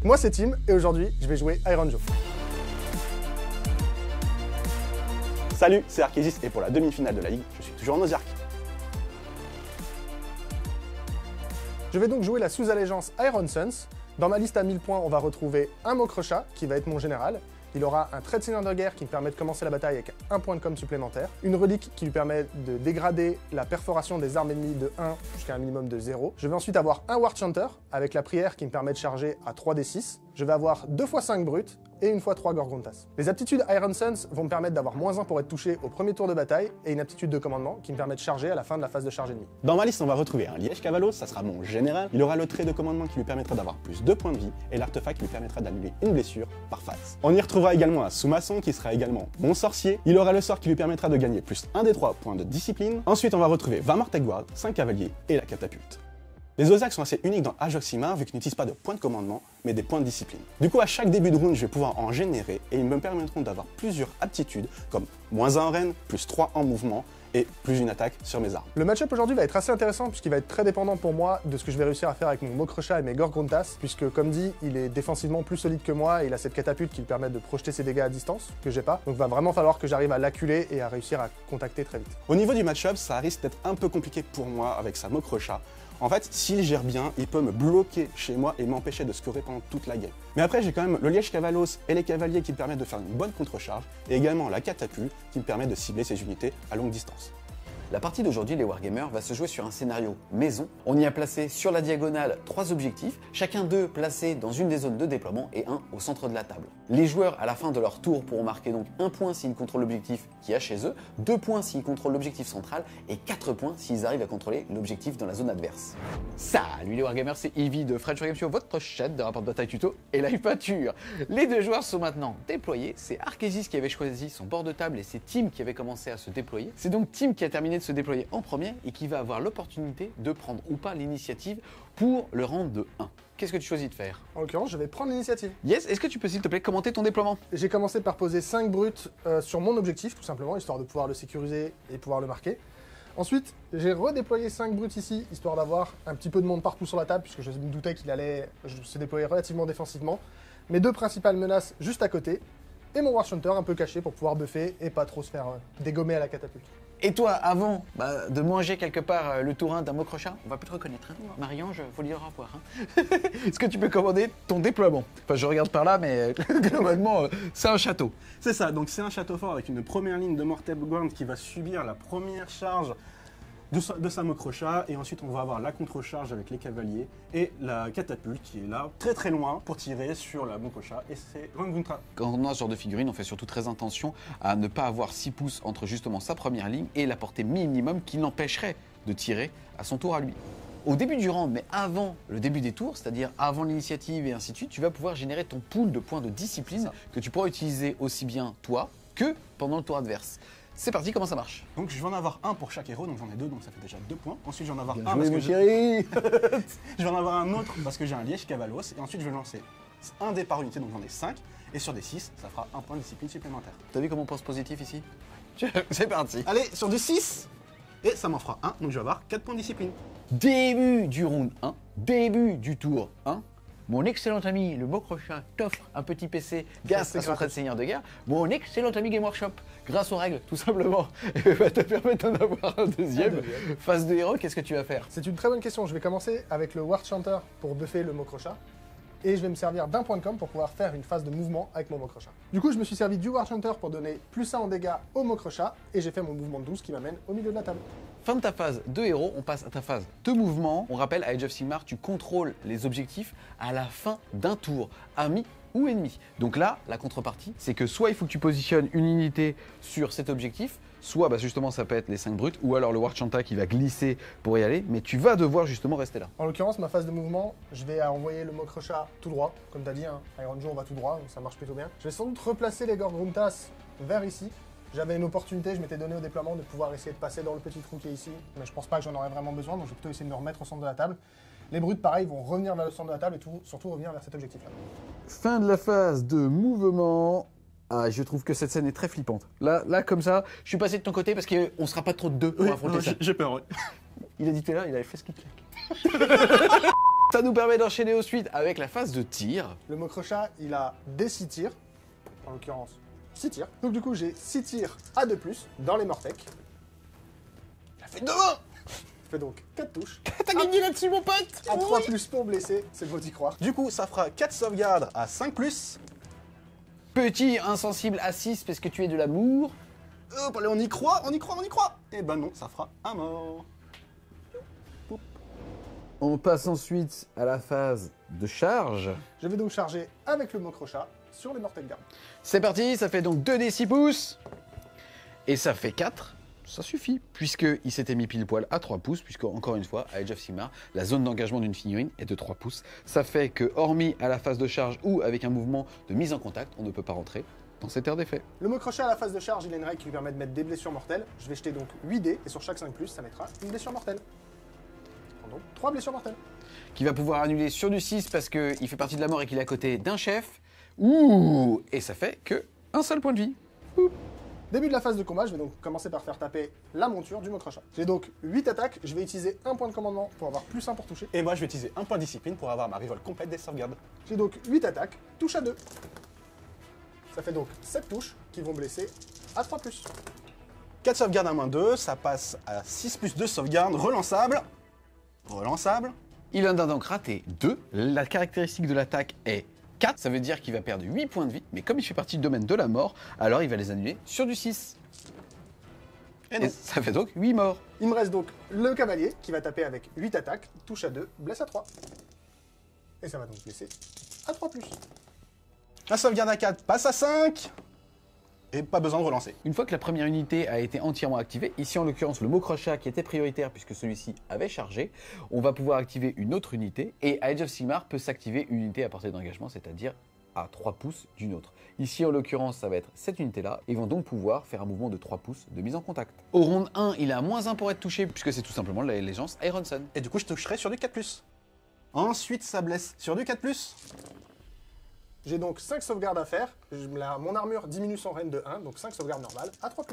Moi c'est Tim et aujourd'hui je vais jouer Iron Joe. Salut, c'est Arkésis et pour la demi-finale de la Ligue, je suis toujours en Ozark. Je vais donc jouer la sous-allégeance Iron Suns. Dans ma liste à 1000 points, on va retrouver un Mokrocha qui va être mon général. Il aura un trait de seigneur de guerre qui me permet de commencer la bataille avec un point de com supplémentaire. Une relique qui lui permet de dégrader la perforation des armes ennemies de 1 jusqu'à un minimum de 0. Je vais ensuite avoir un War Chanter avec la prière qui me permet de charger à 3d6. Je vais avoir 2 x 5 brutes et 1 x 3 Gorgontas. Les aptitudes Iron Suns vont me permettre d'avoir -1 pour être touché au premier tour de bataille et une aptitude de commandement qui me permet de charger à la fin de la phase de charge ennemie. Dans ma liste, on va retrouver un Liège Cavalos, ça sera mon général. Il aura le trait de commandement qui lui permettra d'avoir plus 2 points de vie et l'artefact qui lui permettra d'annuler une blessure par phase. On y retrouvera également un sous-maçon qui sera également mon sorcier. Il aura le sort qui lui permettra de gagner plus 1 des 3 points de discipline. Ensuite, on va retrouver 20 Mortec Guard, 5 cavaliers et la catapulte. Les Ozarks sont assez uniques dans Age of Sigmar vu qu'ils n'utilisent pas de points de commandement, mais des points de discipline. Du coup, à chaque début de round, je vais pouvoir en générer et ils me permettront d'avoir plusieurs aptitudes comme -1 en renne, +3 en mouvement et plus une attaque sur mes armes. Le match-up aujourd'hui va être assez intéressant puisqu'il va être très dépendant pour moi de ce que je vais réussir à faire avec mon Mokrocha et mes Gorgontas, puisque comme dit, il est défensivement plus solide que moi et il a cette catapulte qui lui permet de projeter ses dégâts à distance, que j'ai pas. Donc va vraiment falloir que j'arrive à l'acculer et à réussir à contacter très vite. Au niveau du match-up, ça risque d'être un peu compliqué pour moi avec sa Mokrocha. En fait, s'il gère bien, il peut me bloquer chez moi et m'empêcher de scorer pendant toute la game. Mais après, j'ai quand même le Liège Cavalos et les cavaliers qui me permettent de faire une bonne contre-charge, et également la catapulte qui me permet de cibler ses unités à longue distance. La partie d'aujourd'hui, les Wargamers, va se jouer sur un scénario maison. On y a placé sur la diagonale 3 objectifs, chacun d'eux placé dans une des zones de déploiement et un au centre de la table. Les joueurs, à la fin de leur tour, pourront marquer donc 1 point s'ils contrôlent l'objectif qui est chez eux, 2 points s'ils contrôlent l'objectif central et 4 points s'ils arrivent à contrôler l'objectif dans la zone adverse. Salut les Wargamers, c'est Yvi de French Wargame Show, votre chaîne de rapport de bataille tuto et live peinture. Les deux joueurs sont maintenant déployés. C'est Arkésis qui avait choisi son bord de table et c'est Tim qui avait commencé à se déployer. C'est donc Tim qui a terminé de se déployer en premier et qui va avoir l'opportunité de prendre ou pas l'initiative pour le rang de 1. Qu'est-ce que tu choisis de faire? En l'occurrence, je vais prendre l'initiative. Yes, est-ce que tu peux s'il te plaît commenter ton déploiement? J'ai commencé par poser 5 brutes sur mon objectif, tout simplement, histoire de pouvoir le sécuriser et pouvoir le marquer. Ensuite, j'ai redéployé 5 brutes ici, histoire d'avoir un petit peu de monde partout sur la table, puisque je me doutais qu'il allait se déployer relativement défensivement. Mes 2 principales menaces juste à côté, et mon War Chanter un peu caché pour pouvoir buffer et pas trop se faire dégommer à la catapulte. Et toi, avant de manger quelque part le tourin d'un Mokrocha, on va plus te reconnaître, hein. Marie-Ange, faut lui revoir. Hein. Est-ce que tu peux commander ton déploiement? Enfin, je regarde par là, mais globalement, c'est un château. C'est ça, donc c'est un château fort avec une première ligne de Mortec Guard qui va subir la première charge de sa Mokrocha, et ensuite on va avoir la contre-charge avec les cavaliers et la catapulte qui est là très très loin pour tirer sur la Mokrocha, et c'est Ranguntra. Quand on a ce genre de figurine, on fait surtout très attention à ne pas avoir 6 pouces entre justement sa première ligne et la portée minimum qui l'empêcherait de tirer à son tour à lui. Au début du round, mais avant le début des tours, c'est-à-dire avant l'initiative et ainsi de suite, tu vas pouvoir générer ton pool de points de discipline que tu pourras utiliser aussi bien toi que pendant le tour adverse. C'est parti, comment ça marche? Donc je vais en avoir un pour chaque héros, donc j'en ai 2, donc ça fait déjà 2 points. Ensuite je vais en avoir Bien un joué, parce que mon chéri. je vais en avoir un autre parce que j'ai un Liège Cavalos, et ensuite je vais lancer un dé par unité, donc j'en ai 5, et sur des 6, ça fera un point de discipline supplémentaire. T'as vu comment on pense positif ici? C'est parti. Allez, sur du 6, et ça m'en fera 1, donc je vais avoir 4 points de discipline. Début du round 1, début du tour 1. Mon excellent ami, le Mokrocha, t'offre un petit PC grâce à son trait de seigneur de guerre. Mon excellent ami Game Workshop, grâce aux règles, tout simplement, va te permettre d'en avoir un deuxième. Phase de héros, qu'est-ce que tu vas faire? C'est une très bonne question. Je vais commencer avec le War Chanter pour buffer le Mokrocha. Et je vais me servir d'un point de com pour pouvoir faire une phase de mouvement avec mon Mokrocha. Du coup, je me suis servi du War Chanter pour donner +1 en dégâts au Mokrocha, et j'ai fait mon mouvement de 12 qui m'amène au milieu de la table. Fin de ta phase de héros, on passe à ta phase de mouvement. On rappelle, à Age of Sigmar, tu contrôles les objectifs à la fin d'un tour, amis ou ennemis. Donc là, la contrepartie, c'est que soit il faut que tu positionnes une unité sur cet objectif, soit justement ça peut être les 5 brutes, ou alors le War Chanter qui va glisser pour y aller, mais tu vas devoir justement rester là. En l'occurrence, ma phase de mouvement, je vais envoyer le Mokrocha tout droit, comme tu as dit, hein, Iron Joe on va tout droit, donc ça marche plutôt bien. Je vais sans doute replacer les Gorgontas vers ici. J'avais une opportunité, je m'étais donné au déploiement de pouvoir essayer de passer dans le petit trou qui est ici, mais je pense pas que j'en aurais vraiment besoin, donc je vais plutôt essayer de me remettre au centre de la table. Les brutes, pareil, vont revenir vers le centre de la table et surtout revenir vers cet objectif-là. Fin de la phase de mouvement. Ah, je trouve que cette scène est très flippante. Là, comme ça, je suis passé de ton côté parce qu'on sera pas trop de deux pour affronter ça. J'ai peur, ouais. Il a dit tout à l'heure, il avait fait ce qu'il claque. Ça nous permet d'enchaîner ensuite avec la phase de tir. Le Mocrochat, il a des 6 tirs, en l'occurrence 6 tirs. Donc du coup, j'ai 6 tirs à 2+, dans les Mortec. Ça fait 2-1. Je fais donc 4 touches. T'as gagné là-dessus, mon pote. À 3+ pour blesser, c'est beau d'y croire. Du coup, ça fera 4 sauvegardes à 5+. Petit insensible à 6 parce que tu es de l'amour. Hop, allez, on y croit, on y croit, on y croit. Et ben non, ça fera un mort. On passe ensuite à la phase de charge. Je vais donc charger avec le Mocrochat sur les Mortec Guard. C'est parti, ça fait donc 2d6 pouces. Et ça fait 4. Ça suffit, puisqu'il s'était mis pile poil à 3 pouces, puisque, encore une fois, à Age of Sigmar, la zone d'engagement d'une figurine est de 3 pouces. Ça fait que, hormis à la phase de charge ou avec un mouvement de mise en contact, on ne peut pas rentrer dans cette aire d'effet. Le Mocrochat à la phase de charge, il a une règle qui lui permet de mettre des blessures mortelles. Je vais jeter donc 8 dés, et sur chaque 5+, ça mettra une blessure mortelle. Donc 3 blessures mortelles. Qui va pouvoir annuler sur du 6 parce qu'il fait partie de la mort et qu'il est à côté d'un chef. Ouh. Et ça fait que un seul point de vie. Ouh. Début de la phase de combat, je vais donc commencer par faire taper la monture du Mocrochat. J'ai donc 8 attaques, je vais utiliser un point de commandement pour avoir +1 pour toucher. Et moi, je vais utiliser un point de discipline pour avoir ma reroll complète des sauvegardes. J'ai donc 8 attaques, touche à 2. Ça fait donc 7 touches qui vont blesser à 3+. 4 sauvegardes à -2, ça passe à 6+2 sauvegardes, relançable. Relançable. Il en a donc raté 2. La caractéristique de l'attaque est 4. Ça veut dire qu'il va perdre 8 points de vie. Mais comme il fait partie du domaine de la mort, alors il va les annuler sur du 6. Et ça fait donc 8 morts. Il me reste donc le cavalier qui va taper avec 8 attaques, touche à 2, blesse à 3. Et ça va donc blesser à 3+. La sauvegarde à 4 passe à 5. Et pas besoin de relancer. Une fois que la première unité a été entièrement activée, ici en l'occurrence le Mocrochat qui était prioritaire puisque celui-ci avait chargé, on va pouvoir activer une autre unité et Age of Sigmar peut s'activer une unité à portée d'engagement, c'est-à-dire à 3 pouces d'une autre. Ici en l'occurrence ça va être cette unité-là, et ils vont donc pouvoir faire un mouvement de 3 pouces de mise en contact. Au round 1, il a -1 pour être touché puisque c'est tout simplement la légence Iron Sun. Et du coup, je toucherai sur du 4+. Ensuite, ça blesse sur du 4+. J'ai donc 5 sauvegardes à faire. Mon armure diminue son range de 1, donc 5 sauvegardes normales à 3+.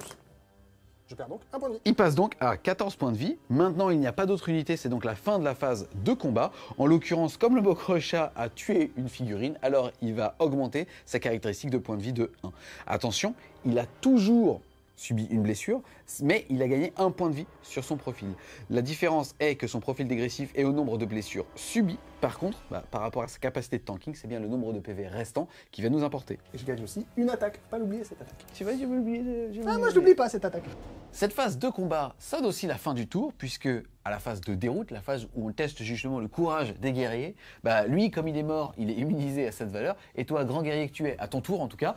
Je perds donc un point de vie. Il passe donc à 14 points de vie. Maintenant, il n'y a pas d'autre unité, c'est donc la fin de la phase de combat. En l'occurrence, comme le Mocrochat a tué une figurine, alors il va augmenter sa caractéristique de points de vie de 1. Attention, il a toujours subi une blessure, mais il a gagné un point de vie sur son profil. La différence est que son profil dégressif est au nombre de blessures subies. Par contre, par rapport à sa capacité de tanking, c'est bien le nombre de PV restant qui va nous importer. Et je gagne aussi une attaque, pas l'oublier cette attaque. Tu vas, je vais l'oublier. Ah, moi je l'oublie pas cette attaque. Cette phase de combat sonne aussi la fin du tour, puisque à la phase de déroute, la phase où on teste justement le courage des guerriers, bah lui, comme il est mort, il est immunisé à cette valeur, et toi, grand guerrier que tu es, à ton tour en tout cas,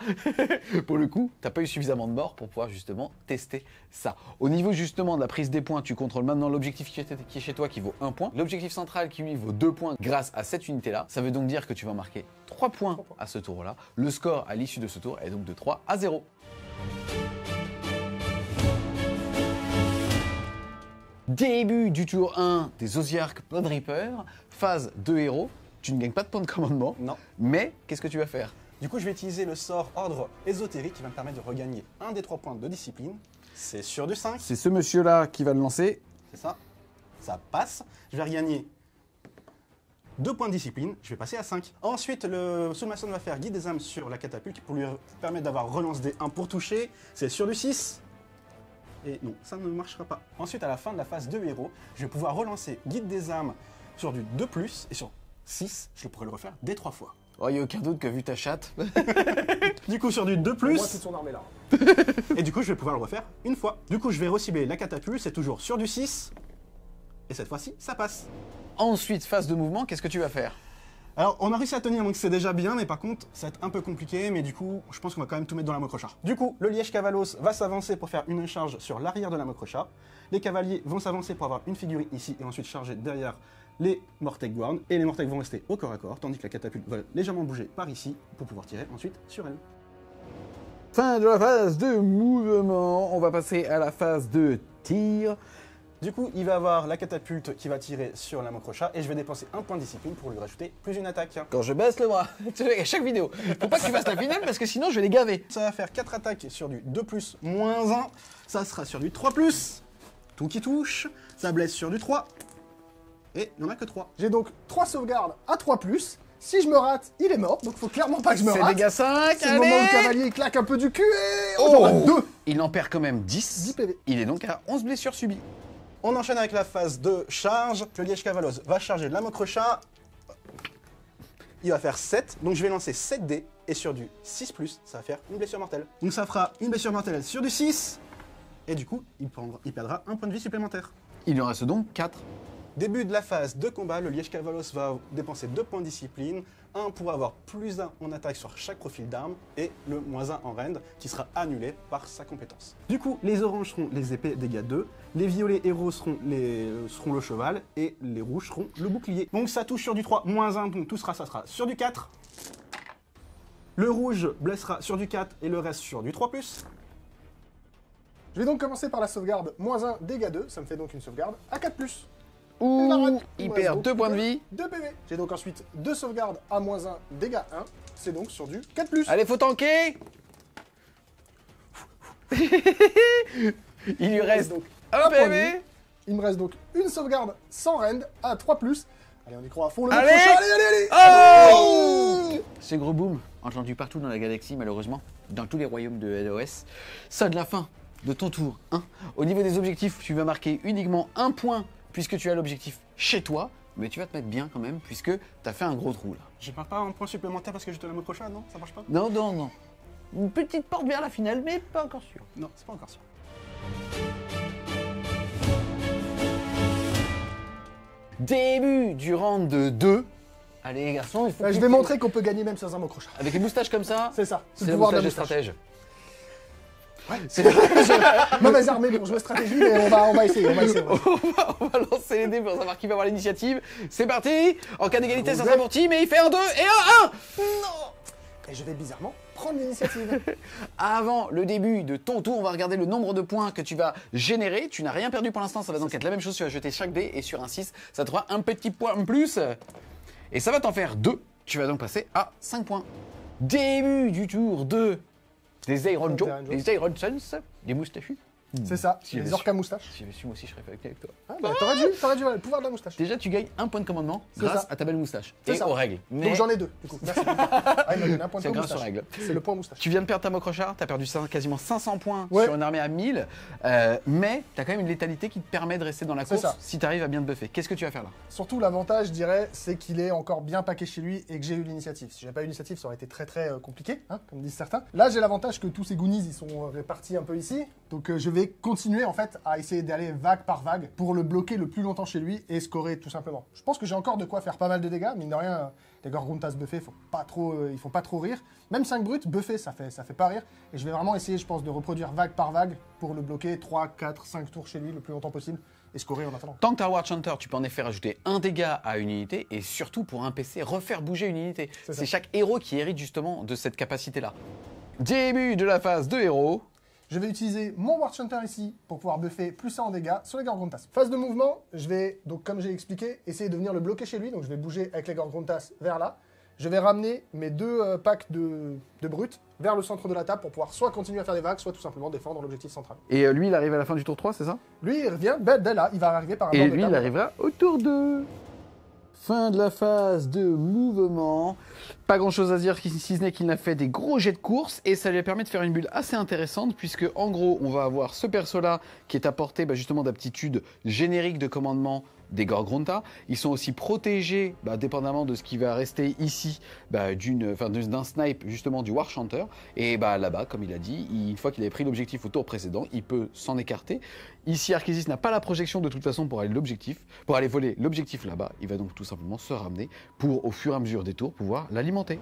pour le coup, t'as pas eu suffisamment de morts pour pouvoir justement tester ça. Au niveau justement de la prise des points, tu contrôles maintenant l'objectif qui est chez toi qui vaut 1 point, l'objectif central qui lui vaut 2 points grâce à cette unité-là. Ça veut donc dire que tu vas marquer 3 points à ce tour-là. Le score à l'issue de ce tour est donc de 3-0. Début du tour 1 des Osiark Blood Reaper, phase de héros. Tu ne gagnes pas de points de commandement. Non. Mais qu'est-ce que tu vas faire? Du coup, je vais utiliser le sort Ordre Ésotérique qui va me permettre de regagner un des 3 points de discipline. C'est sur du 5. C'est ce monsieur-là qui va le lancer. C'est ça. Ça passe. Je vais regagner 2 points de discipline. Je vais passer à 5. Ensuite, le Soulmason va faire Guide des âmes sur la catapulte pour lui permettre d'avoir relance des 1 pour toucher. C'est sur du 6. Et non, ça ne marchera pas. Ensuite, à la fin de la phase de héros, je vais pouvoir relancer Guide des âmes sur du 2+, et sur 6, je pourrais le refaire des 3 fois. Oh, il n'y a aucun doute que vu ta chatte. Du coup, sur du 2+, Moi, toute son armée là. et du coup, je vais pouvoir le refaire une fois. Du coup, je vais recibler la catapulte, c'est toujours sur du 6, et cette fois-ci, ça passe. Ensuite, phase de mouvement, qu'est-ce que tu vas faire? Alors, on a réussi à tenir, donc c'est déjà bien, mais par contre, ça va être un peu compliqué, mais du coup, je pense qu'on va quand même tout mettre dans la Mocrochat. Du coup, le Liège Cavalos va s'avancer pour faire une charge sur l'arrière de la Mocrochat. Les cavaliers vont s'avancer pour avoir une figurine ici, et ensuite charger derrière les Mortec Guard, et les Mortec vont rester au corps à corps, tandis que la catapulte va légèrement bouger par ici, pour pouvoir tirer ensuite sur elle. Fin de la phase de mouvement, on va passer à la phase de tir. Du coup, il va avoir la catapulte qui va tirer sur la Mocrochat, et je vais dépenser un point de discipline pour lui rajouter plus une attaque. Quand je baisse le bras, tu sais, à chaque vidéo. Faut pas que tu fasses la finale parce que sinon je vais les gaver. Ça va faire 4 attaques sur du 2+, moins 1. Ça sera sur du 3+. Tout qui touche. Ça blesse sur du 3. Et il n'y en a que 3. J'ai donc 3 sauvegardes à 3+. Si je me rate, il est mort, donc faut clairement pas que je me rate. C'est dégâts 5, C'est le moment où le cavalier il claque un peu du cul et... Oh, j'en rate 2. Il en perd quand même 10. 10 PV. Il est donc à 11 blessures subies. On enchaîne avec la phase de charge. Le Liège Cavalos va charger l'Amokrocha. Il va faire 7, donc je vais lancer 7 dés. Et sur du 6+, ça va faire une blessure mortelle. Donc ça fera une blessure mortelle sur du 6. Et du coup, il perdra un point de vie supplémentaire. Il lui reste donc 4. Début de la phase de combat, le Liège Cavalos va dépenser 2 points de discipline, 1 pour avoir +1 en attaque sur chaque profil d'arme, et le -1 en rend, qui sera annulé par sa compétence. Du coup, les oranges seront les épées dégâts 2, les violets héros seront le cheval, et les rouges seront le bouclier. Donc ça touche sur du 3, -1, donc tout ça sera sur du 4. Le rouge blessera sur du 4, et le reste sur du 3+. Je vais donc commencer par la sauvegarde -1 dégâts 2, ça me fait donc une sauvegarde à 4+. Ouh, il perd 2 points de vie. 2 PV. J'ai donc ensuite 2 sauvegardes à -1 dégâts 1, c'est donc sur du 4+. Allez, faut tanker. Il lui reste donc un point de PV. vie. Il me reste donc une sauvegarde sans rend à 3+. Allez, on y croit à fond, le Allez. prochain, allez. Oh, ce gros boom, entendu partout dans la galaxie malheureusement, dans tous les royaumes de LOS, sonne la fin de ton tour 1. Au niveau des objectifs, tu vas marquer uniquement un point puisque tu as l'objectif chez toi, mais tu vas te mettre bien quand même puisque tu as fait un gros trou là. Je perds pas un point supplémentaire parce que j'étais l'Amokrocha, non? Ça marche pas? Non, non, non. Une petite porte vers la finale, mais pas encore sûr. Non, c'est pas encore sûr. Début du round de 2. Allez les garçons, il faut Je vais montrer qu'on peut gagner même sans un Mokrocha. avec les moustaches comme ça, C'est ça, c'est le pouvoir des stratèges. Ouais, c'est mauvaise armée pour jouer stratégie, mais on va essayer. On va lancer les dés pour savoir qui va avoir l'initiative. C'est parti. En cas d'égalité, ça sera pour Tim, mais il fait un 2 et un 1. Non. Et je vais bizarrement prendre l'initiative. Avant le début de ton tour, on va regarder le nombre de points que tu vas générer. Tu n'as rien perdu pour l'instant, ça va donc être la même chose. Tu vas jeter chaque dé et sur un 6, ça te fera un petit point en plus. Et ça va t'en faire 2. Tu vas donc passer à 5 points. Début du tour 2. Des Iron Joe, des Iron Sons, des moustachus. C'est ça, Si les j'avais orques à moustache. Si j'avais su, moi aussi, je serais fait avec toi. Ah, bah, t'aurais dû le pouvoir de la moustache. Déjà, tu gagnes un point de commandement grâce ça. à ta belle moustache C'est et ça. aux règles. Mais Donc j'en ai 2, du coup. Merci. Ah, il m'a donné un point de c'est point grâce aux moustache. règles. C'est le point moustache. Tu viens de perdre ta Mokrocha, tu as perdu quasiment 500 points Ouais. sur une armée à 1000, mais tu as quand même une létalité qui te permet de rester dans la C'est course ça. si tu arrives à bien te buffer. Qu'est-ce que tu vas faire là? Surtout, l'avantage, je dirais, c'est qu'il est encore bien paqué chez lui et que j'ai eu l'initiative. Si j'avais pas eu l'initiative, ça aurait été très très compliqué, hein, comme disent certains. Là, j'ai l'avantage que tous ces goonies, ils sont répartis un peu ici. Donc je vais continuer en fait à essayer d'aller vague par vague pour le bloquer le plus longtemps chez lui et scorer tout simplement. Je pense que j'ai encore de quoi faire pas mal de dégâts, mine de rien, les Gorgontas buffés, ils font pas trop rire. Même 5 brutes buffés, ça fait pas rire. Et je vais vraiment essayer, je pense, de reproduire vague par vague pour le bloquer 3, 4, 5 tours chez lui le plus longtemps possible et scorer en attendant. Tant que tu as War Hunter, tu peux en effet rajouter un dégât à une unité et surtout pour un PC, refaire bouger une unité. C'est ça. C'est chaque héros qui hérite justement de cette capacité-là. Début de la phase de héros. Je vais utiliser mon War Hunter ici pour pouvoir buffer plus 1 en dégâts sur les Gorgontas. Phase de mouvement, je vais, donc comme j'ai expliqué, essayer de venir le bloquer chez lui. Donc je vais bouger avec les Gorgontas vers là. Je vais ramener mes 2 packs de brutes vers le centre de la table pour pouvoir soit continuer à faire des vagues, soit tout simplement défendre l'objectif central. Et lui, il arrive à la fin du tour 3, c'est ça? Lui, il revient dès là, il va arriver par un Et bord de lui, il table. arrivera au tour 2. Fin de la phase de mouvement. Pas grand chose à dire si ce n'est qu'il a fait des gros jets de course et ça lui permet de faire une bulle assez intéressante puisque en gros on va avoir ce perso là qui est apporté justement d'aptitudes génériques de commandement des Gorgrunta. Ils sont aussi protégés dépendamment de ce qui va rester ici d'un snipe justement du War Hunter. Et là-bas, comme il a dit, une fois qu'il avait pris l'objectif au tour précédent, il peut s'en écarter. Ici, Arkésis n'a pas la projection de toute façon pour aller voler l'objectif là-bas. Il va donc tout simplement se ramener pour, au fur et à mesure des tours, pouvoir l'alimenter.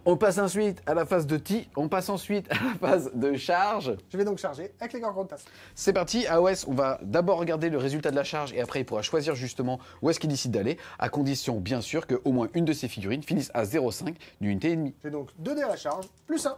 On passe ensuite à la phase de on passe ensuite à la phase de charge. Je vais donc charger avec les Gorgontas. C'est parti, AOS, on va d'abord regarder le résultat de la charge et après il pourra choisir justement où est-ce qu'il décide d'aller, à condition bien sûr qu'au moins une de ses figurines finisse à 0,5 d'unité ennemie. J'ai donc 2 dés à la charge, plus 1.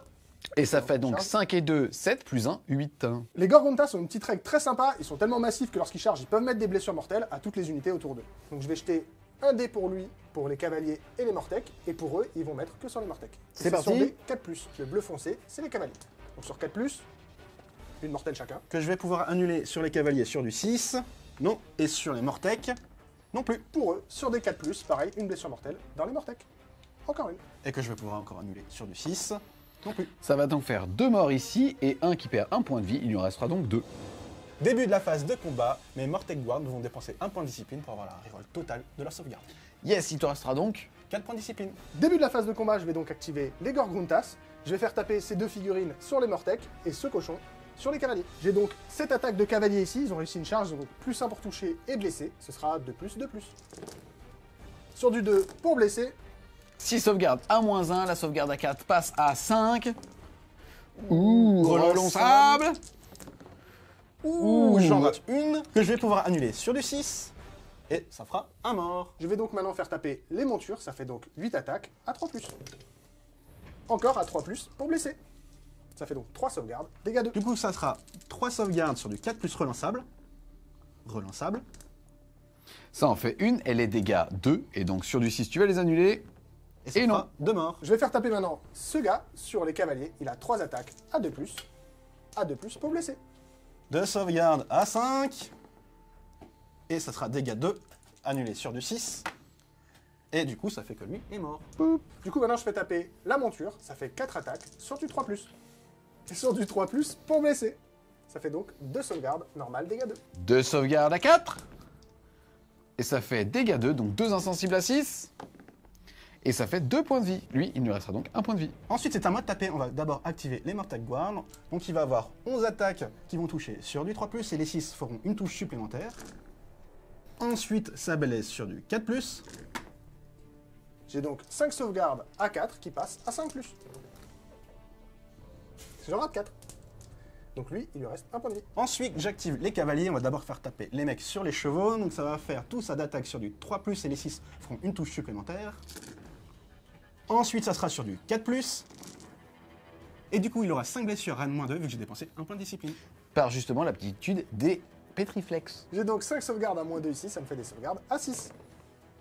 Et ça fait donc 5 et 2, 7, plus 1, 8. Les Gorgontas ont une petite règle très sympa, ils sont tellement massifs que lorsqu'ils chargent, ils peuvent mettre des blessures mortelles à toutes les unités autour d'eux. Donc je vais jeter un dé pour lui, pour les cavaliers et les morteks, et pour eux, ils vont mettre que sur les morteks. C'est parti. Sur des 4+. Le bleu foncé, c'est les cavaliers. Donc sur 4+, une mortelle chacun. Que je vais pouvoir annuler sur les cavaliers sur du 6. Non. Et sur les morteks, Non plus. Pour eux, sur des 4+, pareil, une blessure mortelle dans les Mortec. Encore une. Et que je vais pouvoir encore annuler sur du 6. Non plus. Ça va donc faire 2 morts ici et un qui perd 1 point de vie. Il lui en restera donc 2. Début de la phase de combat, mes Mortec Guard vont dépenser 1 point de discipline pour avoir la reroll totale de leur sauvegarde. Yes, il te restera donc 4 points de discipline. Début de la phase de combat, je vais donc activer les Gorgruntas. Je vais faire taper ces 2 figurines sur les Mortec et ce cochon sur les cavaliers. J'ai donc 7 attaques de cavaliers ici, ils ont réussi une charge, donc plus 1 pour toucher et blesser, ce sera 2+, 2+. Sur du 2 pour blesser. 6 sauvegardes à -1, la sauvegarde à 4 passe à 5. Relançable. J'en rate une que je vais pouvoir annuler sur du 6. Et ça fera un mort. Je vais donc maintenant faire taper les montures, ça fait donc 8 attaques à 3+. Encore à 3+, pour blesser. Ça fait donc 3 sauvegardes, dégâts 2. Du coup, ça sera 3 sauvegardes sur du 4+ relançable. Relançable. Ça en fait une, et les dégâts 2. Et donc sur du 6, tu vas les annuler. Et ça Et fera non. 2 morts. Je vais faire taper maintenant ce gars sur les cavaliers. Il a 3 attaques à 2+, pour blesser. 2 sauvegardes à 5. Et ça sera dégâts 2 annulés sur du 6. Et du coup, ça fait que lui est mort. Du coup, maintenant, je fais taper la monture. Ça fait 4 attaques sur du 3+. Et sur du 3+, pour blesser. Ça fait donc 2 sauvegardes, normal, dégâts 2. 2 sauvegardes à 4. Et ça fait dégâts 2, donc 2 insensibles à 6. Et ça fait 2 points de vie. Lui, il lui restera donc 1 point de vie. Ensuite, c'est à moi de taper. On va d'abord activer les Mortec Guard. Donc, il va avoir 11 attaques qui vont toucher sur du 3+, et les 6 feront une touche supplémentaire. Ensuite, ça blesse sur du 4+. J'ai donc 5 sauvegardes à 4 qui passent à 5+. J'en rate 4. Donc lui, il lui reste 1 point de vie. Ensuite, j'active les cavaliers. On va d'abord faire taper les mecs sur les chevaux. Donc, ça va faire tout ça d'attaque sur du 3+, et les 6 feront une touche supplémentaire. Ensuite, ça sera sur du 4+. Et du coup, il aura 5 blessures à -2 vu que j'ai dépensé 1 point de discipline. Par justement l'aptitude des Pétriflex. J'ai donc 5 sauvegardes à -2 ici, ça me fait des sauvegardes à 6.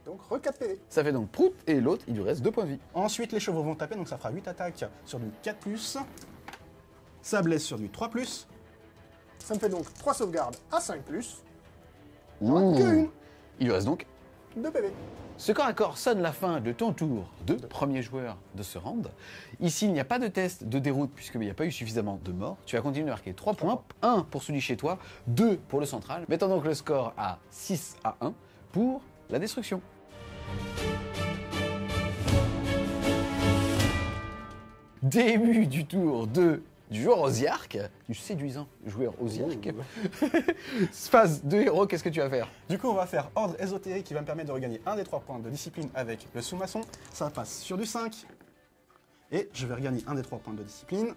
Donc re 4 PV. Ça fait donc prout, et l'autre, il lui reste 2 points de vie. Ensuite, les chevaux vont taper, donc ça fera 8 attaques sur du 4+. Ça blesse sur du 3+. Ça me fait donc 3 sauvegardes à 5+. J'en rate que une. Il lui reste donc 2 PV. ce corps à corps sonne la fin de ton tour de premier joueur de ce round. Ici, il n'y a pas de test de déroute puisqu'il n'y a pas eu suffisamment de morts. Tu vas continuer de marquer 3 points, 1 pour celui chez toi, 2 pour le central, mettant donc le score à 6 à 1 pour la destruction. Début du tour du joueur Osiarque, du séduisant joueur Osiarque. Phase de héros, qu'est-ce que tu vas faire? Du coup, on va faire ordre ésotérique qui va me permettre de regagner un des 3 points de discipline avec le sous-maçon. Ça passe sur du 5. Et je vais regagner un des 3 points de discipline.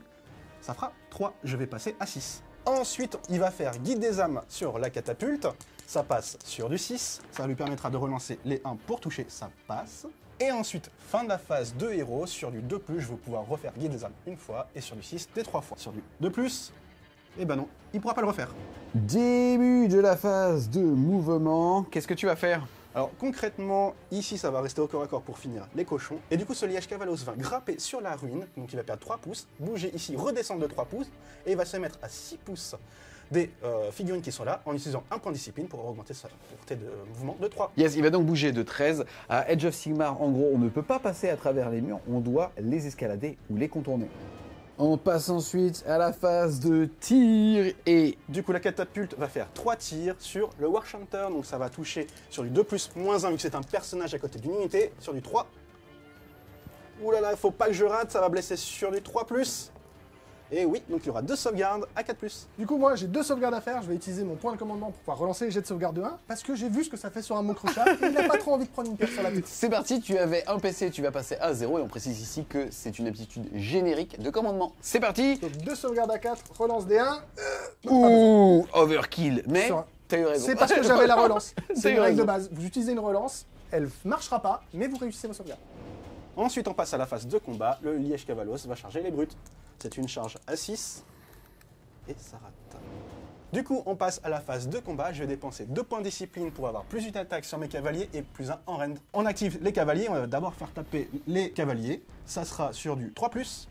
Ça fera 3. Je vais passer à 6. Ensuite, il va faire guide des âmes sur la catapulte. Ça passe sur du 6. Ça lui permettra de relancer les 1 pour toucher. Ça passe. Et ensuite, fin de la phase de héros, sur du 2+, je vais pouvoir refaire guide des âmes une fois, et sur du 6, des 3 fois. Sur du 2+, eh ben non, il pourra pas le refaire. Début de la phase de mouvement, qu'est-ce que tu vas faire? Alors concrètement, ici ça va rester au corps à corps pour finir les cochons. Et du coup ce liège cavalos va grimper sur la ruine, donc il va perdre 3 pouces, bouger ici, redescendre de 3 pouces, et il va se mettre à 6 pouces des figurines qui sont là, en utilisant un point de discipline pour augmenter sa portée de mouvement de 3. Yes, il va donc bouger de 13 à Edge of Sigmar. En gros, on ne peut pas passer à travers les murs, on doit les escalader ou les contourner. On passe ensuite à la phase de tir et... Du coup la catapulte va faire 3 tirs sur le Warchanter, donc ça va toucher sur du 2+, -1 vu que c'est un personnage à côté d'une unité, sur du 3. Ouh là là, faut pas que je rate, ça va blesser sur du 3+. Et oui, donc il y aura 2 sauvegardes à 4+. Du coup, moi, j'ai 2 sauvegardes à faire. Je vais utiliser mon point de commandement pour pouvoir relancer les jets de sauvegarde de 1, parce que j'ai vu ce que ça fait sur un Mokrocha, et il n'a pas trop envie de prendre une pierre sur la tête. C'est parti, tu avais un PC, tu vas passer à 0 et on précise ici que c'est une aptitude générique de commandement. C'est parti. Donc 2 sauvegardes à 4, relance des 1. Ouh, overkill, mais Sur un. t'as eu raison. C'est parce que j'avais la relance. T'as C'est eu une règle de raison. base. Vous utilisez une relance, elle marchera pas, mais vous réussissez vos sauvegardes. Ensuite on passe à la phase de combat, le liège cavalos va charger les brutes. C'est une charge à 6. Et ça rate. Du coup, on passe à la phase de combat. Je vais dépenser 2 points de discipline pour avoir plus une attaque sur mes cavaliers et plus 1 en rend. On active les cavaliers. On va d'abord faire taper les cavaliers. Ça sera sur du 3+.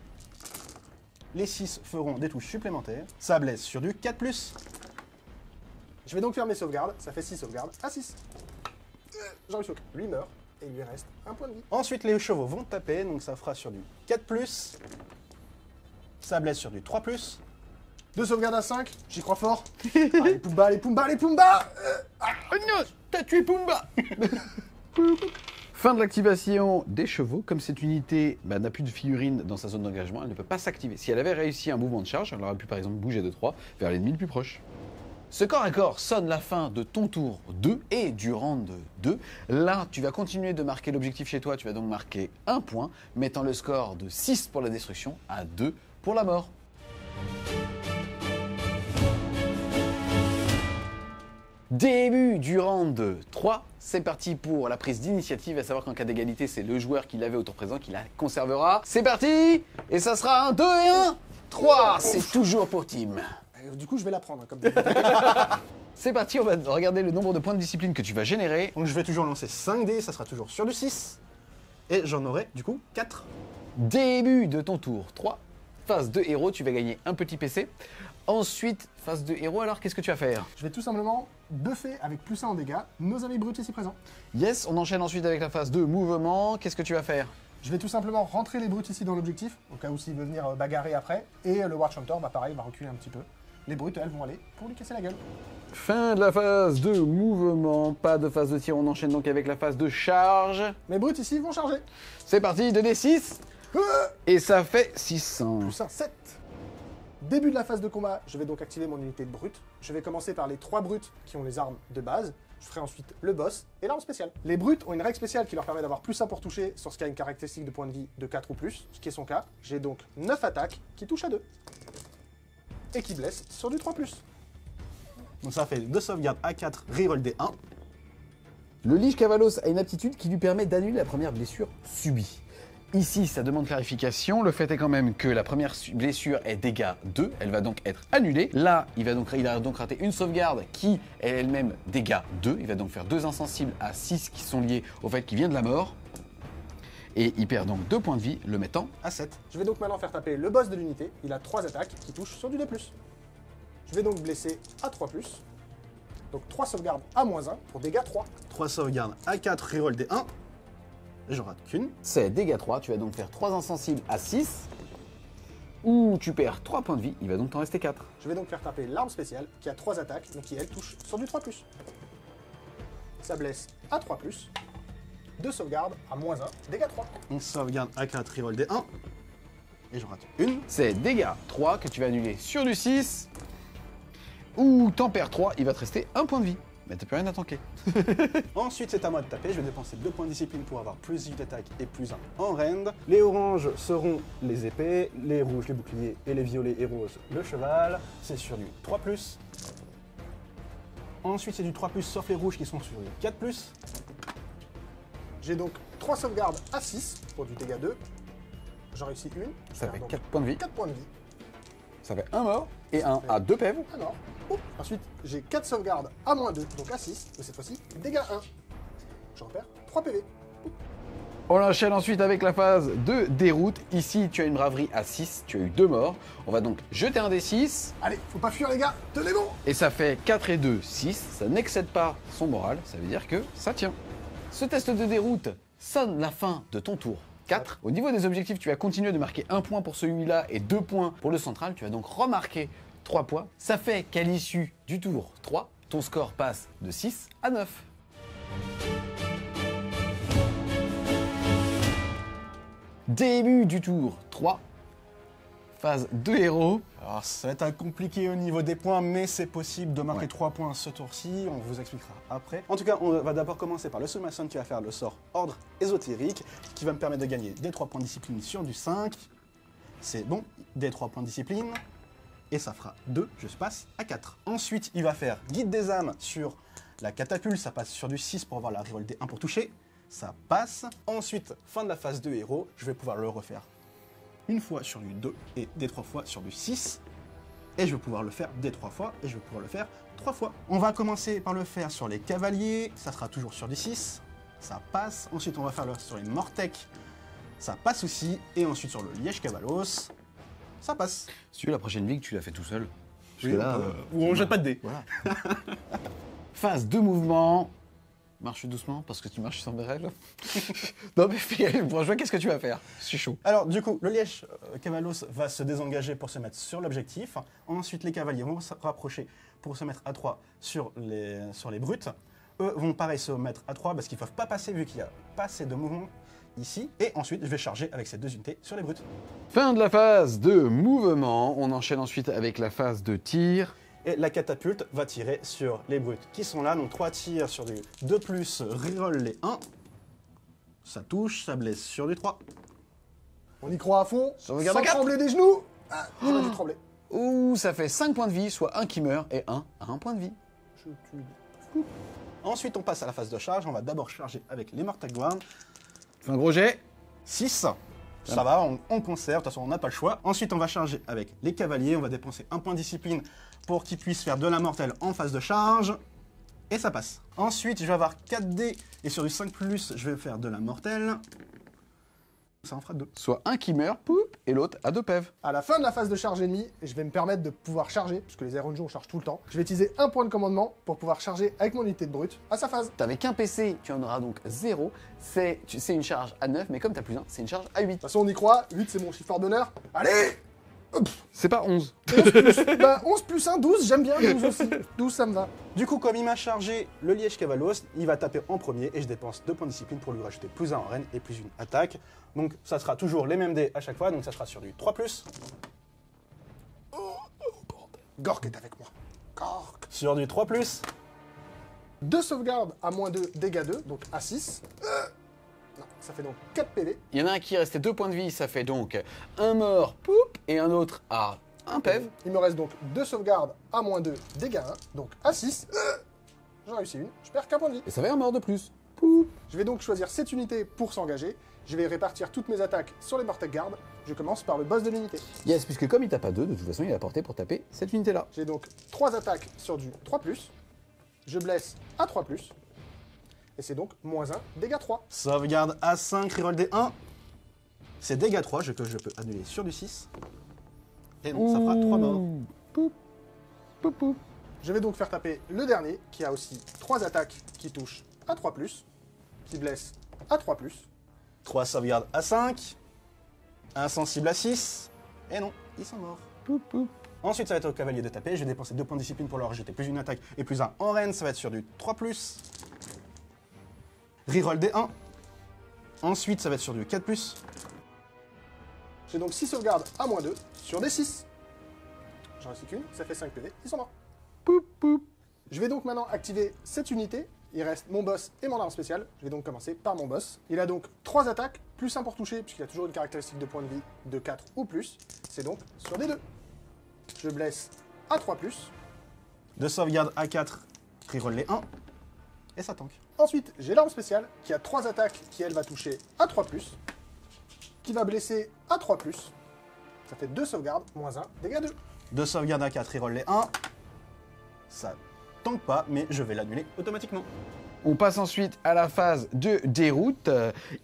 Les 6 feront des touches supplémentaires. Ça blesse sur du 4+. Je vais donc faire mes sauvegardes. Ça fait 6 sauvegardes à 6. Jean-Luc lui meurt et il lui reste un point de vie. Ensuite, les chevaux vont taper, donc ça fera sur du 4+. Ça blesse sur du 3+. 2 sauvegardes à 5, j'y crois fort. Allez, Pumba, allez, Pumba, allez, Pumba. Oh non, t'as tué Pumba. Fin de l'activation des chevaux. Comme cette unité n'a plus de figurines dans sa zone d'engagement, elle ne peut pas s'activer. Si elle avait réussi un mouvement de charge, elle aurait pu par exemple bouger de 3 vers l'ennemi le plus proche. Ce corps à corps sonne la fin de ton tour 2 et du round 2. Là, tu vas continuer de marquer l'objectif chez toi. Tu vas donc marquer un point, mettant le score de 6 pour la destruction à 2 pour la mort. Début du round 3, c'est parti pour la prise d'initiative, à savoir qu'en cas d'égalité, c'est le joueur qui l'avait au tour présent qui la conservera. C'est parti. Et ça sera un 2 et un 3, c'est toujours pour Tim. Du coup, je vais la prendre. Comme C'est parti, on va regarder le nombre de points de discipline que tu vas générer. Donc je vais toujours lancer 5 dés, ça sera toujours sur du 6. Et j'en aurai du coup 4. Début de ton tour 3, phase de héros, tu vas gagner un petit PC. Ensuite, phase de héros, alors qu'est-ce que tu vas faire? Je vais tout simplement buffer avec +1 en dégâts nos amis bruts ici présents. Yes, on enchaîne ensuite avec la phase de mouvement. Qu'est-ce que tu vas faire? Je vais tout simplement rentrer les brutes ici dans l'objectif, au cas où s'il veut venir bagarrer après. Et le Watch Hunter, pareil, va reculer un petit peu. Les brutes, elles, vont aller pour lui casser la gueule. Fin de la phase de mouvement, pas de phase de tir, on enchaîne donc avec la phase de charge. Mes brutes ici vont charger. C'est parti, 2d6. Et ça fait 600. +1, 7. Début de la phase de combat, je vais donc activer mon unité de brutes. Je vais commencer par les 3 brutes qui ont les armes de base. Je ferai ensuite le boss et l'arme spéciale. Les brutes ont une règle spéciale qui leur permet d'avoir +1 pour toucher sur ce qui a une caractéristique de point de vie de 4 ou plus, ce qui est son cas. J'ai donc 9 attaques qui touchent à 2. Et qui blessent sur du 3+. Donc ça fait 2 sauvegardes à 4, reroll des 1. Le Lich Cavalos a une aptitude qui lui permet d'annuler la première blessure subie. Ici, ça demande clarification. Le fait est quand même que la première blessure est dégâts 2, elle va donc être annulée. Là, il a donc raté une sauvegarde qui est elle-même dégâts 2. Il va donc faire 2 insensibles à 6 qui sont liés au fait qu'il vient de la mort. Et il perd donc 2 points de vie, le mettant à 7. Je vais donc maintenant faire taper le boss de l'unité. Il a 3 attaques qui touchent sur du D+. Je vais donc blesser à 3+. Donc 3 sauvegardes à -1 pour dégâts 3. 3 sauvegardes à 4, reroll des 1. Et j'en rate qu'une. C'est dégâts 3, tu vas donc faire 3 insensibles à 6. Ou tu perds 3 points de vie, il va donc t'en rester 4. Je vais donc faire taper l'arme spéciale qui a 3 attaques, donc qui elle touche sur du 3+. Ça blesse à 3+. 2 sauvegardes à -1, dégâts 3. 11 sauvegardes à 4, reroll des 1. Et j'en rate une. C'est dégâts 3 que tu vas annuler sur du 6. Ou t'en perds 3, il va te rester 1 point de vie. Mais t'as plus rien à tanker. Ensuite, c'est à moi de taper. Je vais dépenser 2 points de discipline pour avoir +8 d'attaque et +1 en rend. Les oranges seront les épées, les rouges les boucliers et les violets et roses le cheval. C'est sur du 3+. Ensuite, c'est du 3+, sauf les rouges qui sont sur du 4+. J'ai donc 3 sauvegardes à 6 pour du dégâts 2. J'en réussis une. Ça fait donc 4 points de vie. 4 points de vie. Ça fait un mort et un à 2 PV. Alors, ensuite, j'ai 4 sauvegardes à -2, donc à 6, mais cette fois-ci, dégâts 1. Je repère 3 PV. On enchaîne ensuite avec la phase de déroute. Ici, tu as une braverie à 6, tu as eu 2 morts. On va donc jeter un D6. Allez, faut pas fuir les gars, tenez bon. Et ça fait 4 et 2, 6. Ça n'excède pas son moral, ça veut dire que ça tient. Ce test de déroute sonne la fin de ton tour 4. Au niveau des objectifs, tu vas continuer de marquer 1 point pour celui-là et 2 points pour le central. Tu vas donc remarquer 3 points. Ça fait qu'à l'issue du tour 3, ton score passe de 6 à 9. Début du tour 3, phase de héros. Alors, ça va être compliqué au niveau des points, mais c'est possible de marquer 3 points ce tour-ci. On vous expliquera après. En tout cas, on va d'abord commencer par le Soulmason qui va faire le sort Ordre Ésotérique, qui va me permettre de gagner des 3 points de discipline sur du 5. C'est bon, des 3 points de discipline. Et ça fera 2, je passe à 4. Ensuite, il va faire Guide des âmes sur la catapulte. Ça passe sur du 6 pour avoir la reroll des 1 pour toucher. Ça passe. Ensuite, fin de la phase de héros, je vais pouvoir le refaire une fois sur du 2 et des 3 fois sur du 6. Et je vais pouvoir le faire des 3 fois et je vais pouvoir le faire 3 fois. On va commencer par le faire sur les cavaliers. Ça sera toujours sur du 6. Ça passe. Ensuite, on va faire le sur les Mortec. Ça passe aussi. Et ensuite, sur le Liège Cavalos. Ça passe. Si tu veux, la prochaine ligue, tu la fais tout seul. Parce Oui, que là, ou on jette pas de dés. voilà. Phase de mouvement. Marche doucement parce que tu marches sans mes règles. Non mais fais, pour jouer, qu'est-ce que tu vas faire? Je suis chaud. Alors du coup, le liège cavalos va se désengager pour se mettre sur l'objectif. Ensuite, les cavaliers vont se rapprocher pour se mettre à 3 sur les brutes. Eux vont pareil se mettre à 3 parce qu'ils ne peuvent pas passer vu qu'il n'y a pas assez de mouvement ici. Et ensuite, je vais charger avec ces 2 unités sur les brutes. Fin de la phase de mouvement. On enchaîne ensuite avec la phase de tir. Et la catapulte va tirer sur les brutes qui sont là. Donc 3 tirs sur du 2+, reroll les 1. Ça touche, ça blesse sur du 3. On y croit à fond. Sauvegarde sans à 4. trembler des genoux. Ah, j'aurais dû trembler. Ouh, ça fait 5 points de vie, soit un qui meurt et un à 1 point de vie. Je tue. Ensuite, on passe à la phase de charge. On va d'abord charger avec les Mortal Guard. Fais un gros jet. 6. Ça va, on conserve, de toute façon on n'a pas le choix. Ensuite on va charger avec les cavaliers, on va dépenser un point de discipline pour qu'ils puissent faire de la mortelle en phase de charge. Et ça passe. Ensuite je vais avoir 4 dés et sur du 5+, je vais faire de la mortelle. Ça en fera 2. Soit un qui meurt, poup, et l'autre à 2 PEV. À la fin de la phase de charge ennemie, je vais me permettre de pouvoir charger, puisque les RNG on charge tout le temps. Je vais utiliser un point de commandement pour pouvoir charger avec mon unité de brute à sa phase. T'avais qu'un PC, tu en auras donc 0. C'est une charge à 9, mais comme t'as plus 1, c'est une charge à 8. De toute façon on y croit, 8 c'est mon chiffre d'honneur. Allez. C'est pas 11. 11 plus 1, 12, j'aime bien 12 aussi. 12 ça me va. Du coup comme il m'a chargé le liège cavalos, il va taper en premier et je dépense 2 points de discipline pour lui rajouter plus 1 en reine et plus une attaque. Donc ça sera toujours les mêmes dés à chaque fois, donc ça sera sur du 3+. Gork est avec moi. Gork. Sur du 3+. 2 sauvegardes à -2, dégâts 2, donc à 6. Non, ça fait donc 4 PV. Il y en a un qui restait 2 points de vie, ça fait donc un mort, poup, et un autre à 1 PEV. Il me reste donc 2 sauvegardes à -2, dégâts 1, donc à 6. J'en réussi une, je perds qu'un point de vie. Et ça fait un mort de plus. Poup. Je vais donc choisir cette unité pour s'engager. Je vais répartir toutes mes attaques sur les Mortal Guard. Je commence par le boss de l'unité. Yes, puisque comme il tape à 2, de toute façon, il a porté pour taper cette unité-là. J'ai donc 3 attaques sur du 3+. Je blesse à 3+. Et c'est donc -1, dégâts 3. Sauvegarde à 5, reroll des 1. C'est dégâts 3 que je peux annuler sur du 6. Et donc ça fera 3 morts. Poup. Poup, poup. Je vais donc faire taper le dernier, qui a aussi 3 attaques qui touchent à 3+, qui blesse à 3+. 3 sauvegardes à 5. Insensible à 6. Et non, ils sont morts. Poup, poup. Ensuite, ça va être au cavalier de taper. Je vais dépenser 2 points de discipline pour leur rajouter plus une attaque et plus 1 en reine. Ça va être sur du 3+. Reroll des 1. Ensuite, ça va être sur du 4+. J'ai donc 6 sauvegardes à -2 sur des 6. J'en reste qu'une, ça fait 5 PV, ils sont morts. Poup, poup. Je vais donc maintenant activer cette unité. Il reste mon boss et mon arme spéciale. Je vais donc commencer par mon boss. Il a donc 3 attaques, plus 1 pour toucher, puisqu'il a toujours une caractéristique de point de vie de 4 ou plus. C'est donc sur des 2. Je blesse à 3+. De sauvegarde à 4. Reroll les 1. Et ça tank. Ensuite, j'ai l'arme spéciale qui a 3 attaques qui, elle, va toucher à 3+, qui va blesser à 3+. Ça fait 2 sauvegardes, -1, dégâts 2. De sauvegarde à 4, reroll les 1. Ça tank pas, mais je vais l'annuler automatiquement. On passe ensuite à la phase de déroute.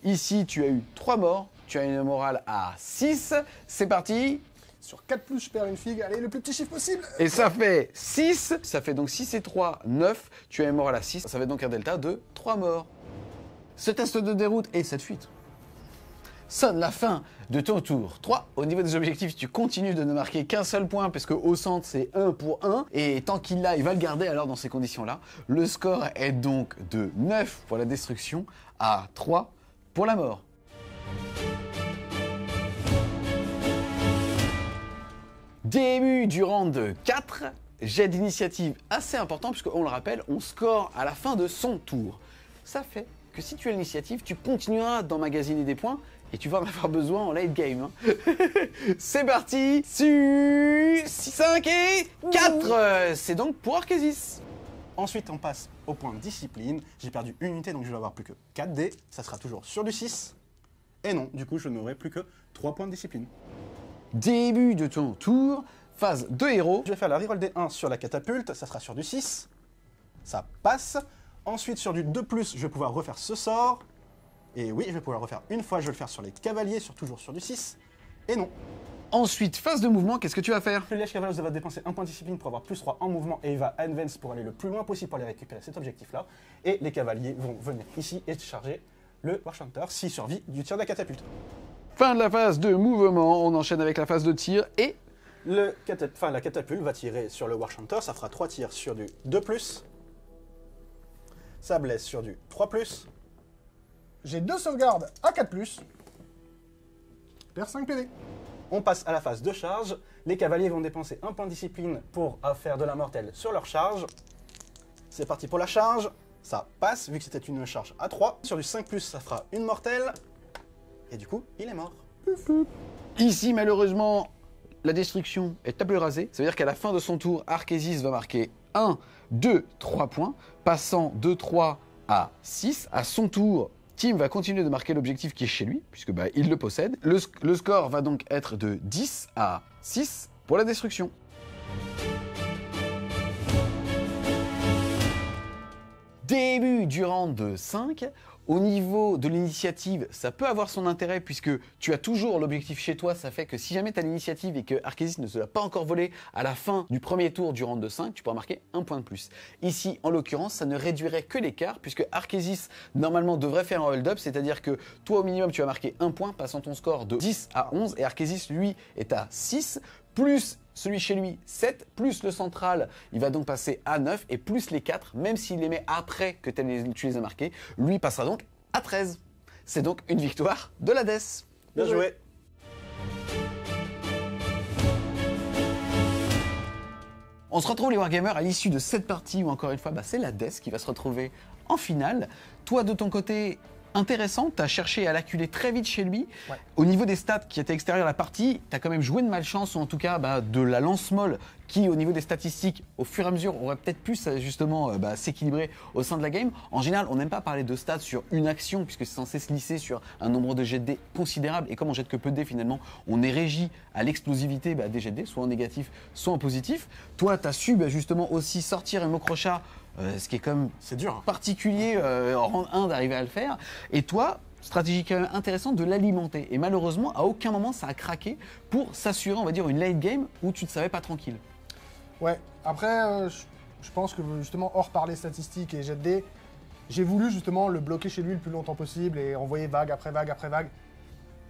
Ici, tu as eu 3 morts. Tu as une morale à 6. C'est parti. Sur 4+, je perds une figue. Allez, le plus petit chiffre possible. Et ça fait 6. Ça fait donc 6 et 3, 9. Tu as une morale à 6. Ça fait donc un delta de 3 morts. Ce test de déroute et cette fuite sonne la fin de ton tour 3. Au niveau des objectifs, tu continues de ne marquer qu'un seul point, parce qu'au centre, c'est 1 pour 1. Et tant qu'il l'a, il va le garder alors dans ces conditions-là. Le score est donc de 9 pour la destruction à 3 pour la mort. Début du round 4. Jet d'initiative assez important, puisqu'on le rappelle, on score à la fin de son tour. Ça fait que si tu as l'initiative, tu continueras d'emmagasiner des points et tu vas en avoir besoin en late game. Hein. C'est parti sur 5 et 4. C'est donc pour Arkesis. Ensuite, on passe au point de discipline. J'ai perdu une unité, donc je vais avoir plus que 4 dés. Ça sera toujours sur du 6. Et non, du coup, je n'aurai plus que 3 points de discipline. Début de ton tour, phase de héros. Je vais faire la reroll des 1 sur la catapulte. Ça sera sur du 6. Ça passe. Ensuite, sur du 2+, je vais pouvoir refaire ce sort. Et oui, je vais pouvoir le refaire une fois. Je vais le faire sur les cavaliers, toujours sur du 6. Et non. Ensuite, phase de mouvement, qu'est-ce que tu vas faire? Le Liège Cavalos va dépenser un point de discipline pour avoir plus 3 en mouvement et il va advance pour aller le plus loin possible pour aller récupérer cet objectif-là. Et les cavaliers vont venir ici et charger le Warshunter s'il survit du tir de la catapulte. Fin de la phase de mouvement, on enchaîne avec la phase de tir et... La catapulte va tirer sur le Warshunter, ça fera 3 tirs sur du 2+. Ça blesse sur du 3+. J'ai 2 sauvegardes à 4+. Perds 5 PV. On passe à la phase de charge. Les cavaliers vont dépenser un point de discipline pour faire de la mortelle sur leur charge. C'est parti pour la charge. Ça passe, vu que c'était une charge à 3. Sur du 5+, ça fera une mortelle. Et du coup, il est mort. Ici, malheureusement, la destruction est table rasée. Ça veut dire qu'à la fin de son tour, Arkésis va marquer 1, 2, 3 points, passant de 3 à 6. À son tour, Tim va continuer de marquer l'objectif qui est chez lui, puisque il le possède. Le score va donc être de 10 à 6 pour la destruction. Début du round 5. Au niveau de l'initiative, ça peut avoir son intérêt puisque tu as toujours l'objectif chez toi. Ça fait que si jamais tu as l'initiative et que Arkésis ne se l'a pas encore volé à la fin du premier tour du round 5, tu pourras marquer un point de plus. Ici, en l'occurrence, ça ne réduirait que l'écart puisque Arkésis, normalement, devrait faire un hold-up. C'est-à-dire que toi, au minimum, tu vas marquer un point, passant ton score de 10 à 11. Et Arkésis, lui, est à 6, plus celui chez lui 7, plus le central, il va donc passer à 9, et plus les 4, même s'il les met après que tu les as marqués, lui passera donc à 13. C'est donc une victoire de la DES. Bien joué. On se retrouve les Wargamers à l'issue de cette partie où encore une fois c'est la DES qui va se retrouver en finale. Toi de ton côté, intéressant, tu as cherché à l'acculer très vite chez lui. Ouais. Au niveau des stats qui étaient extérieurs à la partie, tu as quand même joué de malchance, ou en tout cas de la lance-molle qui, au niveau des statistiques, au fur et à mesure, aurait peut-être pu justement s'équilibrer au sein de la game. En général, on n'aime pas parler de stats sur une action, puisque c'est censé se lisser sur un nombre de jets de dés considérable. Et comme on jette que peu de dés, finalement, on est régi à l'explosivité des jets de dés, soit en négatif, soit en positif. Toi, tu as su justement aussi sortir un Mokrocha, ce qui est comme dur, particulier en rang 1 d'arriver à le faire. Et toi, stratégie quand même intéressante de l'alimenter. Et malheureusement, à aucun moment, ça a craqué pour s'assurer, on va dire, une late game où tu ne savais pas tranquille. Ouais, après, je pense que justement, hors parler statistiques et jet de dés, j'ai voulu justement le bloquer chez lui le plus longtemps possible et envoyer vague après vague après vague.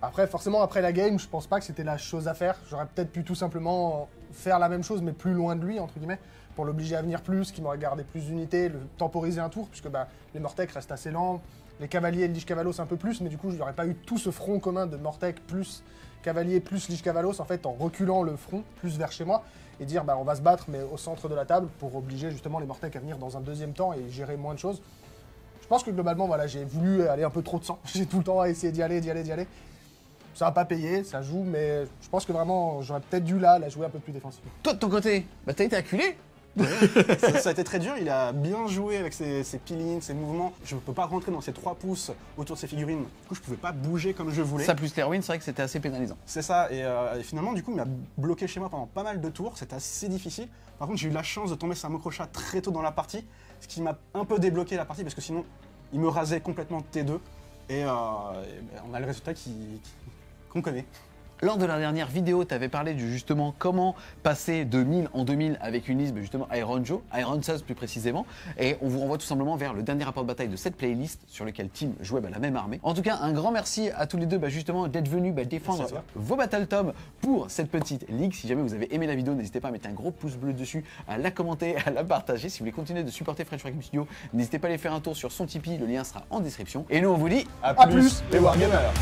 Après, forcément, après la game, je pense pas que c'était la chose à faire. J'aurais peut-être pu tout simplement faire la même chose, mais plus loin de lui, entre guillemets, pour l'obliger à venir plus, qui m'aurait gardé plus d'unités, le temporiser un tour, puisque les Mortec restent assez lents, les Cavaliers et le Lich Cavalos un peu plus, mais du coup, je n'aurais pas eu tout ce front commun de Mortec plus Cavalier plus Lich Cavalos, en fait, en reculant le front plus vers chez moi, et dire, on va se battre, mais au centre de la table, pour obliger justement les Mortec à venir dans un deuxième temps et gérer moins de choses. Je pense que globalement, voilà, j'ai voulu aller un peu trop de sang. J'ai tout le temps essayé d'y aller. Ça n'a pas payé, ça joue, mais je pense que vraiment, j'aurais peut-être dû la jouer un peu plus défensivement. Toi, de ton côté, t'as été acculé. Ça a été très dur, il a bien joué avec ses peelings, ses mouvements. Je ne peux pas rentrer dans ses 3 pouces autour de ses figurines. Du coup, je ne pouvais pas bouger comme je voulais. Ça plus les ruines, c'est vrai que c'était assez pénalisant. C'est ça, et finalement, du coup, il m'a bloqué chez moi pendant pas mal de tours. C'était assez difficile. Par contre, j'ai eu la chance de tomber sur un Mokrocha très tôt dans la partie, ce qui m'a un peu débloqué la partie, parce que sinon, il me rasait complètement T2. Et on a le résultat qu'on connaît. Lors de la dernière vidéo, tu avais parlé de justement comment passer de 1000 en 2000 avec une liste justement Iron Joe, Iron Saz plus précisément. Et on vous renvoie tout simplement vers le dernier rapport de bataille de cette playlist sur lequel Tim jouait la même armée. En tout cas, un grand merci à tous les deux justement d'être venus défendre vos Battle Tom pour cette petite ligue. Si jamais vous avez aimé la vidéo, n'hésitez pas à mettre un gros pouce bleu dessus, à la commenter, à la partager. Si vous voulez continuer de supporter French Wargame Studio, n'hésitez pas à aller faire un tour sur son Tipeee, le lien sera en description. Et nous on vous dit à plus les Wargamers.